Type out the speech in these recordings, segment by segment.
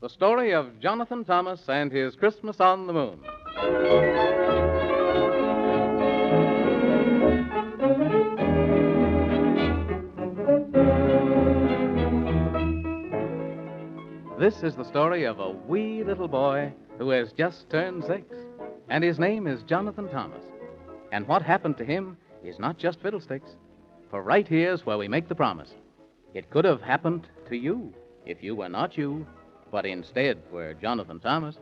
The story of Jonathan Thomas and his Christmas on the Moon. This is the story of a wee little boy who has just turned 6, and his name is Jonathan Thomas. And what happened to him is not just fiddlesticks, for right here's where we make the promise. It could have happened to you if you were not you, but instead were Jonathan Thomas,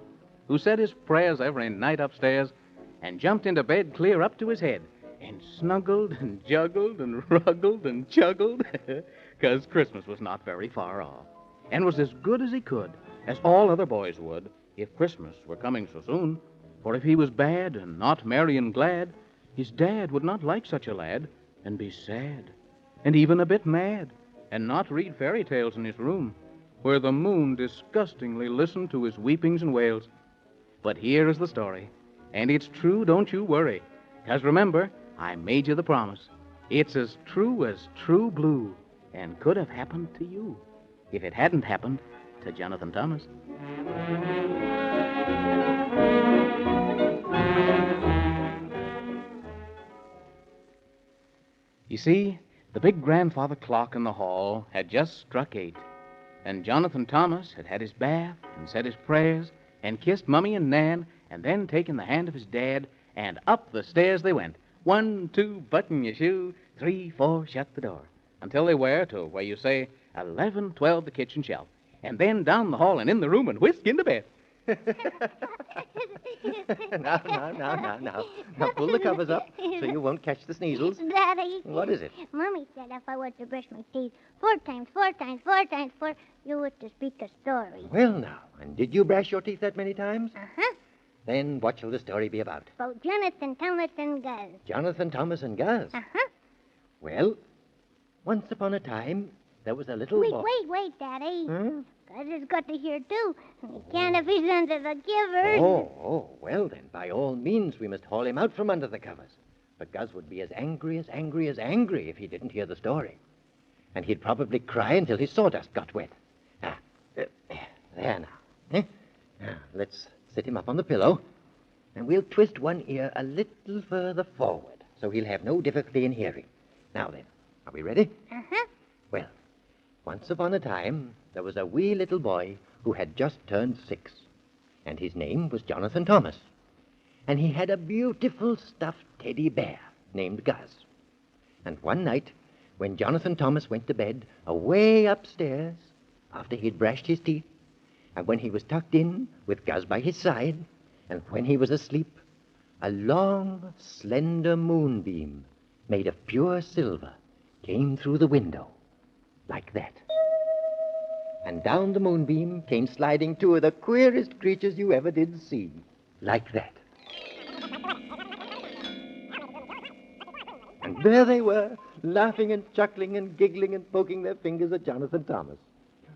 who said his prayers every night upstairs and jumped into bed clear up to his head and snuggled and juggled and ruggled and juggled, 'cause Christmas was not very far off, and was as good as he could, as all other boys would, if Christmas were coming so soon. For if he was bad and not merry and glad, his dad would not like such a lad, and be sad, and even a bit mad, and not read fairy tales in his room, where the moon disgustingly listened to his weepings and wails. But here is the story, and it's true, don't you worry, 'cause remember, I made you the promise. It's as true blue, and could have happened to you, if it hadn't happened to Jonathan Thomas. You see, the big grandfather clock in the hall had just struck 8, and Jonathan Thomas had had his bath and said his prayers and kissed Mummy and Nan and then taken the hand of his dad, and up the stairs they went. 1, 2, button your shoe, 3, 4, shut the door, until they were to where you say 11, 12, the kitchen shelf, and then down the hall and in the room and whisk into bed. Now. Now pull the covers up so you won't catch the sneezels. Daddy. What is it? Mommy said if I were to brush my teeth 4 times, you were to speak a story. Well, now, and did you brush your teeth that many times? Uh-huh. Then what shall the story be about? About Jonathan Thomas and Gus. Jonathan Thomas and Gus? Uh-huh. Well, once upon a time, there was a little boy... Wait, Daddy. Huh? Gus has got to hear, too. He can't if he's under the covers. Oh, well then, by all means, we must haul him out from under the covers. But Gus would be as angry if he didn't hear the story. And he'd probably cry until his sawdust got wet. There now. Now, let's sit him up on the pillow, and we'll twist one ear a little further forward, so he'll have no difficulty in hearing. Now then, are we ready? Uh-huh. Well, once upon a time, there was a wee little boy who had just turned 6, and his name was Jonathan Thomas. And he had a beautiful stuffed teddy bear named Gus. And one night, when Jonathan Thomas went to bed away upstairs, after he'd brushed his teeth, and when he was tucked in with Gus by his side, and when he was asleep, a long, slender moonbeam made of pure silver came through the window, like that. And down the moonbeam came sliding 2 of the queerest creatures you ever did see, like that. And there they were, laughing and chuckling and giggling and poking their fingers at Jonathan Thomas,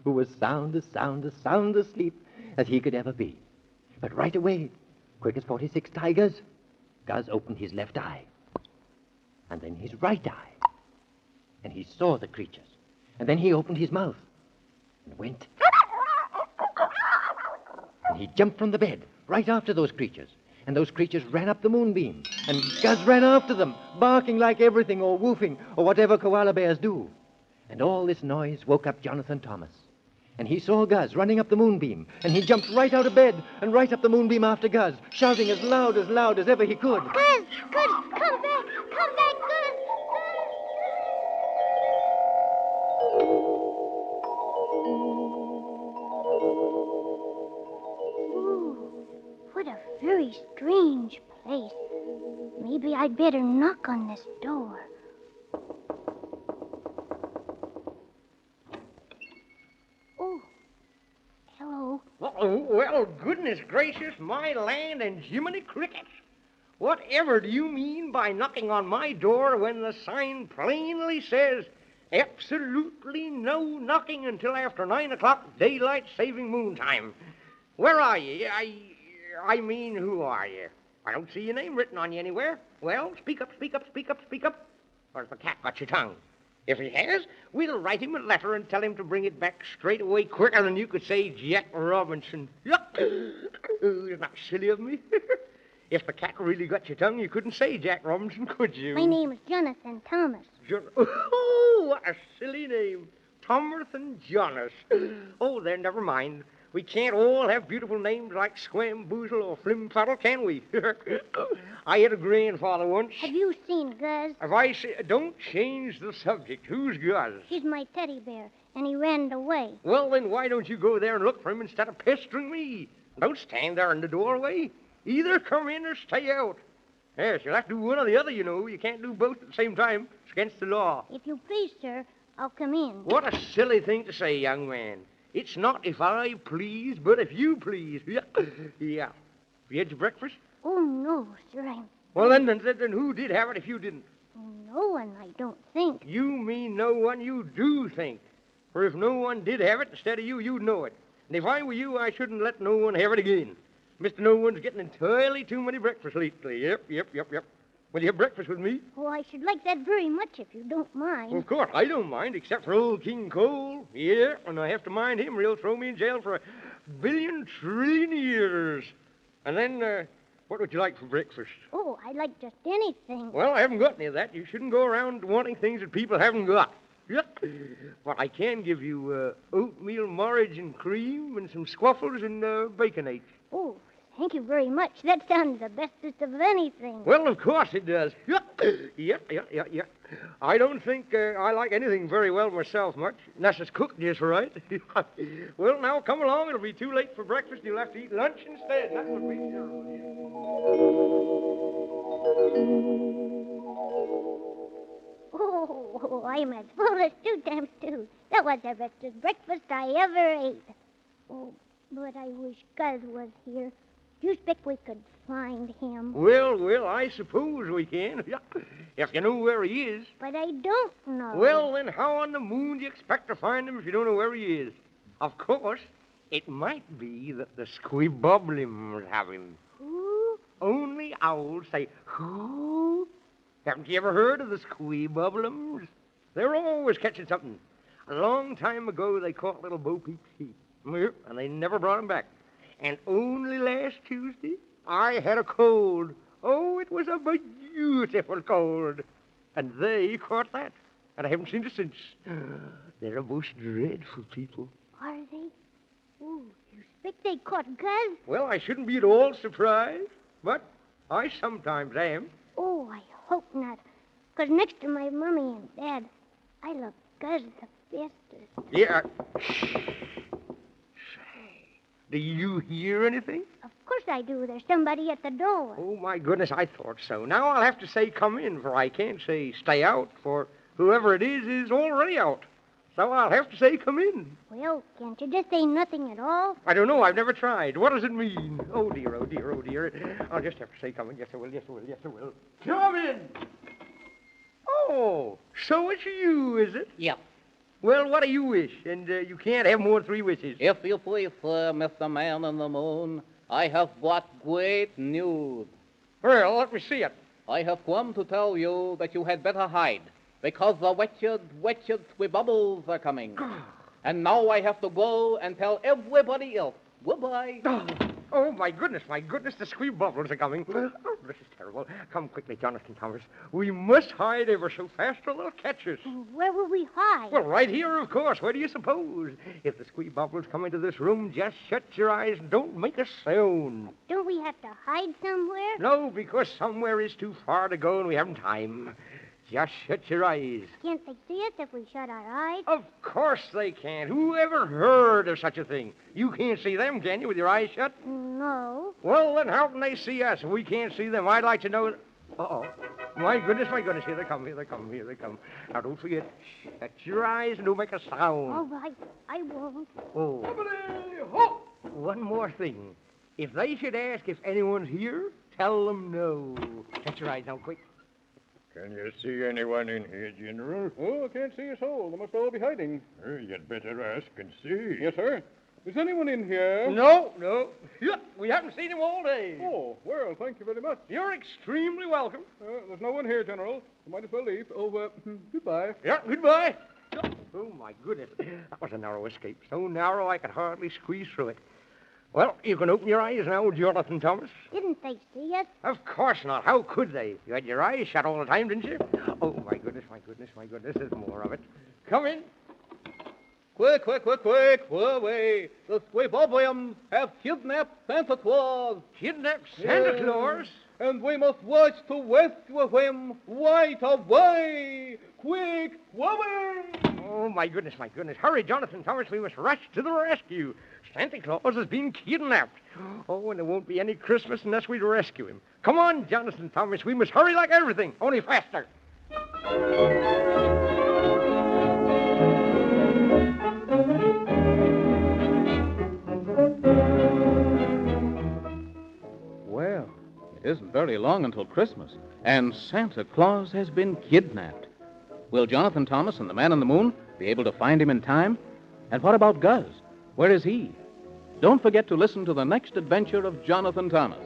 who was sound asleep as he could ever be. But right away, quick as 46 tigers, Gus opened his left eye, and then his right eye, and he saw the creatures, and then he opened his mouth, and went, and he jumped from the bed right after those creatures, and those creatures ran up the moonbeam, and Gus ran after them, barking like everything, or whooping, or whatever koala bears do. And all this noise woke up Jonathan Thomas, and he saw Gus running up the moonbeam, and he jumped right out of bed and right up the moonbeam after Gus, shouting as loud as ever he could. Gus, come back, Gus. Ooh, what a very strange place. Maybe I'd better knock on this door. Oh, hello. Uh-oh, well, goodness gracious, my land and Jiminy Crickets. Whatever do you mean by knocking on my door when the sign plainly says absolutely no knocking until after 9 o'clock daylight saving moon time? Where are you? I mean, who are you? I don't see your name written on you anywhere. Well, speak up. Or has the cat got your tongue? If he has, we'll write him a letter and tell him to bring it back straight away quicker than you could say Jack Robinson. Isn't that silly of me? If the cat really got your tongue, you couldn't say Jack Robinson, could you? My name is Jonathan Thomas. Oh, what a silly name. Thomerson Jonas. Oh, there, never mind. We can't all have beautiful names like Squamboozle or Flimfuddle, can we? I had a grandfather once. Have you seen Guz? If I say, don't change the subject. Who's Gus? He's my teddy bear, and he ran away. Well, then why don't you go there and look for him instead of pestering me? Don't stand there in the doorway. Either come in or stay out. Yes, you'll have to do one or the other, you know. You can't do both at the same time. It's against the law. If you please, sir, I'll come in. What a silly thing to say, young man. It's not if I please, but if you please. Yeah. Yeah. Have you had your breakfast? Oh, no, sir, Well, then who did have it if you didn't? No one, I don't think. You mean no one you do think. For if no one did have it instead of you, you'd know it. And if I were you, I shouldn't let no one have it again. Mr. No One's getting entirely too many breakfasts lately. Yep. Will you have breakfast with me? Oh, I should like that very much if you don't mind. Well, of course, I don't mind, except for old King Cole. Yeah, and I have to mind him or he'll throw me in jail for 1,000,000,000,000,000 years. And then, what would you like for breakfast? Oh, I like just anything. Well, I haven't got any of that. You shouldn't go around wanting things that people haven't got. Yep. But I can give you oatmeal porridge and cream and some squaffles and baconate. Oh, thank you very much. That sounds the bestest of anything. Well, of course it does. Yeah. I don't think I like anything very well myself much, unless it's cooked just right. Well, now, come along. It'll be too late for breakfast. You'll have to eat lunch instead. That would be Oh, I'm as full as 2 times 2. That was the bestest breakfast I ever ate. Oh, but I wish Guz was here. Do you expect we could find him? Well, I suppose we can. If you know where he is. But I don't know. Well, then how on the moon do you expect to find him if you don't know where he is? Of course, it might be that the Squeebbublians have him. Who? Only owls say, who? Haven't you ever heard of the Squeebbublians? They're always catching something. A long time ago, they caught little Bo Peep's sheep. And they never brought him back. And only last Tuesday, I had a cold. Oh, it was a beautiful cold. And they caught that. And I haven't seen it since. They're a most dreadful people. Are they? Oh, you expect they caught Guz? Well, I shouldn't be at all surprised. But I sometimes am. Oh, I hope not. Because next to my mommy and dad, I love Guz the bestest. Yeah. Shh. Do you hear anything? Of course I do. There's somebody at the door. Oh, my goodness, I thought so. Now I'll have to say come in, for I can't say stay out, for whoever it is already out. So I'll have to say come in. Well, can't you just say nothing at all? I don't know. I've never tried. What does it mean? Oh, dear. I'll just have to say come in. Yes, I will. Come in! Oh, so it's you, is it? Yep. Well, what do you wish? And you can't have more than 3 wishes. If you please, Mr. Man in the Moon, I have brought great news. Well, let me see it. I have come to tell you that you had better hide, because the wretched Squeebbubles are coming. And now I have to go and tell everybody else. Goodbye. Oh, my goodness, the Squeebbublians are coming. Oh, this is terrible. Come quickly, Jonathan Thomas. We must hide ever so fast or they'll catch us. Where will we hide? Well, right here, of course. Where do you suppose? If the Squeebbublians come into this room, just shut your eyes and don't make a sound. Don't we have to hide somewhere? No, because somewhere is too far to go and we haven't time. Just shut your eyes. Can't they see us if we shut our eyes? Of course they can. Who ever heard of such a thing? You can't see them, can you, with your eyes shut? No. Well, then how can they see us if we can't see them? I'd like to know... Uh-oh. My goodness. Here they come. Now, don't forget, shut your eyes and don't make a sound. All right. I won't. Oh. One more thing. If they should ask if anyone's here, tell them no. Shut your eyes now, quick. Can you see anyone in here, General? Oh, I can't see a soul. They must all be hiding. You'd better ask and see. Yes, sir. Is anyone in here? No. Yeah, we haven't seen him all day. Oh, well, thank you very much. You're extremely welcome. There's no one here, General. You might as well leave. Oh, goodbye. Yeah, goodbye. Oh, my goodness. That was a narrow escape. So narrow I could hardly squeeze through it. Well, you can open your eyes now, Jonathan Thomas. Didn't they see us? Of course not. How could they? You had your eyes shut all the time, didn't you? Oh, my goodness. There's more of it. Come in. Quick, away. The Squeebbublians have kidnapped Santa Claus. Kidnapped Santa Claus? And we must rush to rescue him right away. Quick, away. Oh, my goodness. Hurry, Jonathan Thomas. We must rush to the rescue. Santa Claus has been kidnapped. Oh, and there won't be any Christmas unless we rescue him. Come on, Jonathan Thomas. We must hurry like everything, only faster. Well, it isn't very long until Christmas, and Santa Claus has been kidnapped. Will Jonathan Thomas and the Man in the Moon be able to find him in time? And what about Gus? Where is he? Don't forget to listen to the next adventure of Jonathan Thomas.